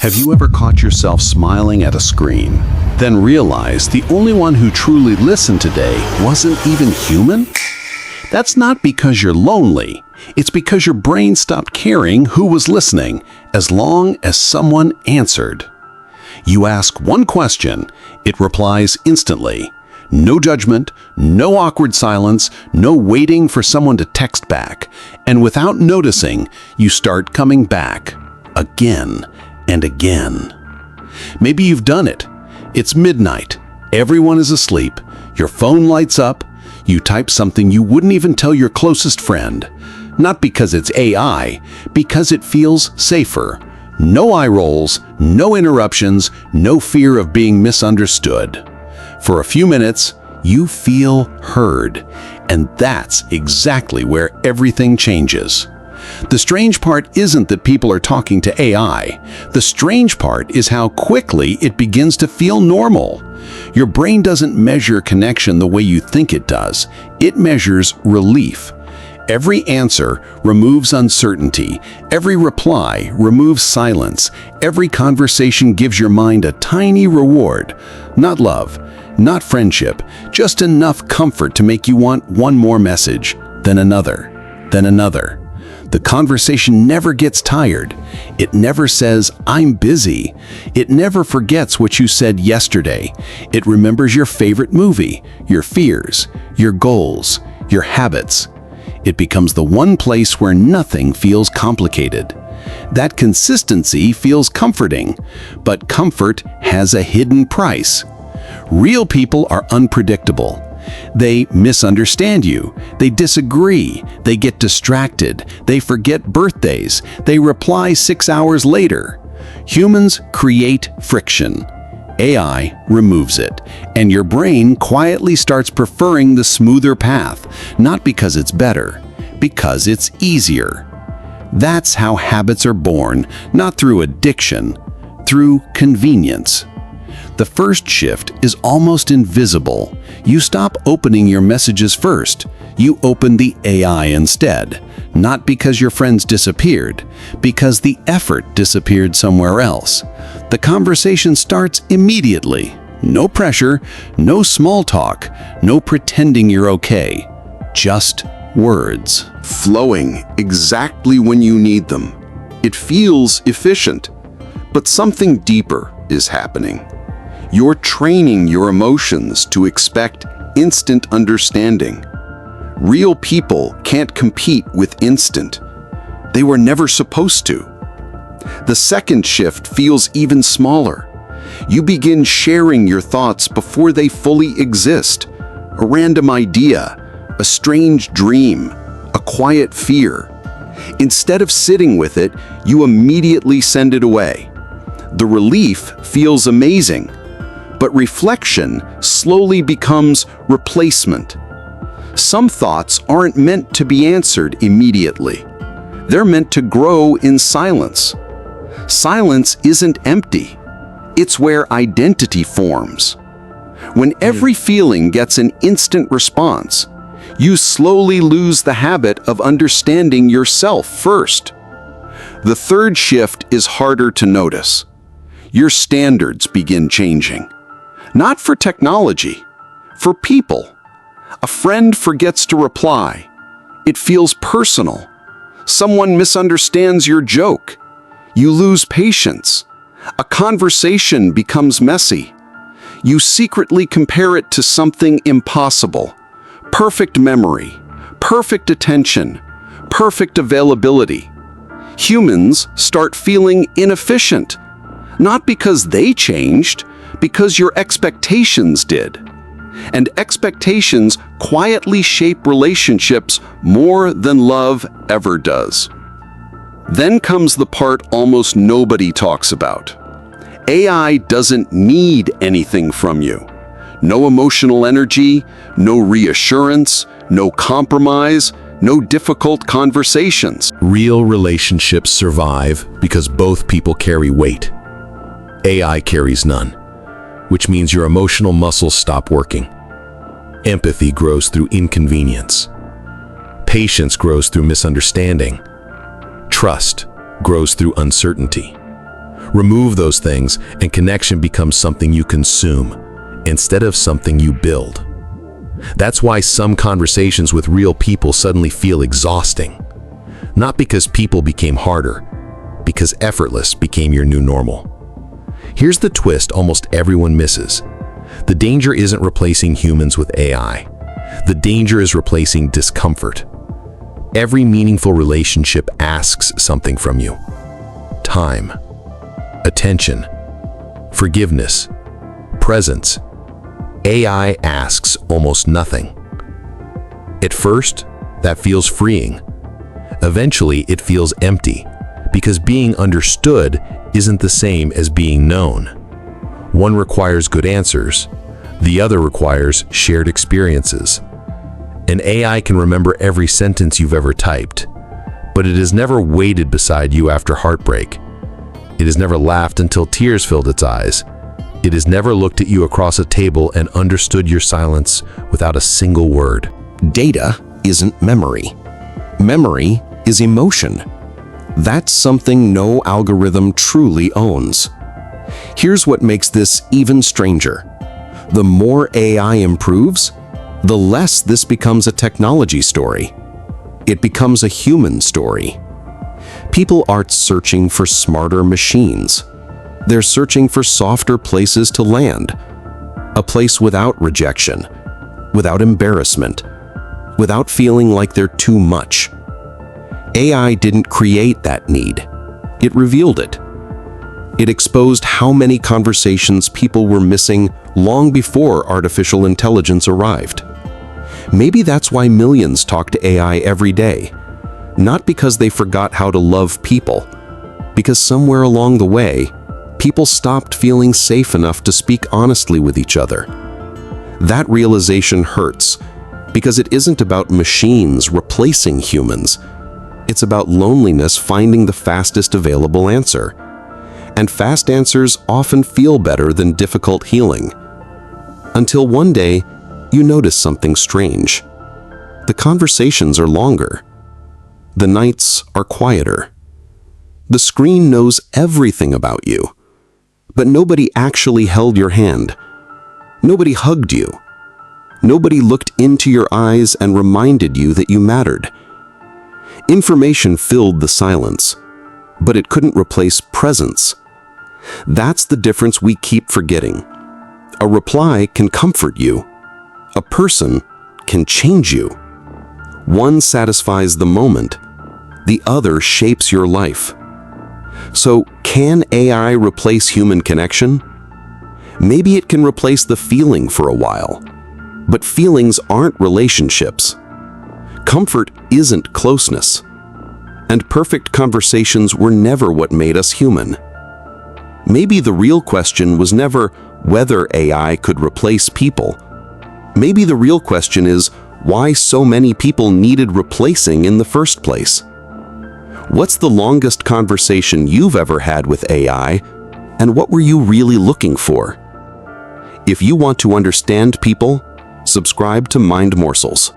Have you ever caught yourself smiling at a screen, then realized the only one who truly listened today wasn't even human? That's not because you're lonely. It's because your brain stopped caring who was listening as long as someone answered. You ask one question, it replies instantly. No judgment, no awkward silence, no waiting for someone to text back. And without noticing, you start coming back again and again. Maybe you've done it. It's midnight. Everyone is asleep. Your phone lights up. You type something you wouldn't even tell your closest friend. Not because it's AI, because it feels safer. No eye rolls, no interruptions, no fear of being misunderstood. For a few minutes, you feel heard, and that's exactly where everything changes. The strange part isn't that people are talking to AI. The strange part is how quickly it begins to feel normal. Your brain doesn't measure connection the way you think it does. It measures relief. Every answer removes uncertainty. Every reply removes silence. Every conversation gives your mind a tiny reward. Not love, not friendship, just enough comfort to make you want one more message, then another, then another. The conversation never gets tired. It never says, "I'm busy." It never forgets what you said yesterday. It remembers your favorite movie, your fears, your goals, your habits. It becomes the one place where nothing feels complicated. That consistency feels comforting, but comfort has a hidden price. Real people are unpredictable. They misunderstand you. They disagree. They get distracted. They forget birthdays. They reply 6 hours later. Humans create friction. AI removes it, and your brain quietly starts preferring the smoother path, not because it's better, because it's easier. That's how habits are born, not through addiction, through convenience. The first shift is almost invisible. You stop opening your messages first. You open the AI instead, not because your friends disappeared, because the effort disappeared somewhere else. The conversation starts immediately. No pressure, no small talk, no pretending you're okay. Just words. Flowing exactly when you need them. It feels efficient, but something deeper is happening. You're training your emotions to expect instant understanding. Real people can't compete with instant. They were never supposed to. The second shift feels even smaller. You begin sharing your thoughts before they fully exist. A random idea, a strange dream, a quiet fear. Instead of sitting with it, you immediately send it away. The relief feels amazing, but reflection slowly becomes replacement. Some thoughts aren't meant to be answered immediately. They're meant to grow in silence. Silence isn't empty. It's where identity forms. When every feeling gets an instant response, you slowly lose the habit of understanding yourself first. The third shift is harder to notice. Your standards begin changing. Not for technology, for people. A friend forgets to reply. It feels personal. Someone misunderstands your joke. You lose patience. A conversation becomes messy. You secretly compare it to something impossible. Perfect memory, perfect attention, perfect availability. Humans start feeling inefficient. Not because they changed, because your expectations did. And expectations quietly shape relationships more than love ever does. Then comes the part almost nobody talks about. AI doesn't need anything from you. No emotional energy, no reassurance, no compromise, no difficult conversations. Real relationships survive because both people carry weight. AI carries none, which means your emotional muscles stop working. Empathy grows through inconvenience. Patience grows through misunderstanding. Trust grows through uncertainty. Remove those things, and connection becomes something you consume instead of something you build. That's why some conversations with real people suddenly feel exhausting. Not because people became harder, because effortless became your new normal. Here's the twist almost everyone misses. The danger isn't replacing humans with AI. The danger is replacing discomfort. Every meaningful relationship asks something from you. Time, attention, forgiveness, presence. AI asks almost nothing. At first, that feels freeing. Eventually, it feels empty, because being understood isn't the same as being known. One requires good answers, the other requires shared experiences. An AI can remember every sentence you've ever typed, but it has never waited beside you after heartbreak. It has never laughed until tears filled its eyes. It has never looked at you across a table and understood your silence without a single word. Data isn't memory. Memory is emotion. That's something no algorithm truly owns. Here's what makes this even stranger. The more AI improves, the less this becomes a technology story. It becomes a human story. People aren't searching for smarter machines. They're searching for softer places to land. A place without rejection, without embarrassment, without feeling like they're too much. AI didn't create that need. It revealed it. It exposed how many conversations people were missing long before artificial intelligence arrived. Maybe that's why millions talk to AI every day. Not because they forgot how to love people, because somewhere along the way, people stopped feeling safe enough to speak honestly with each other. That realization hurts, because it isn't about machines replacing humans. It's about loneliness finding the fastest available answer. And fast answers often feel better than difficult healing. Until one day, you notice something strange. The conversations are longer. The nights are quieter. The screen knows everything about you. But nobody actually held your hand. Nobody hugged you. Nobody looked into your eyes and reminded you that you mattered. Information filled the silence, but it couldn't replace presence. That's the difference we keep forgetting. A reply can comfort you. A person can change you. One satisfies the moment. The other shapes your life. So, can AI replace human connection? Maybe it can replace the feeling for a while. But feelings aren't relationships. Comfort isn't closeness. And perfect conversations were never what made us human. Maybe the real question was never whether AI could replace people. Maybe the real question is why so many people needed replacing in the first place. What's the longest conversation you've ever had with AI, and what were you really looking for? If you want to understand people, subscribe to MindMorsels.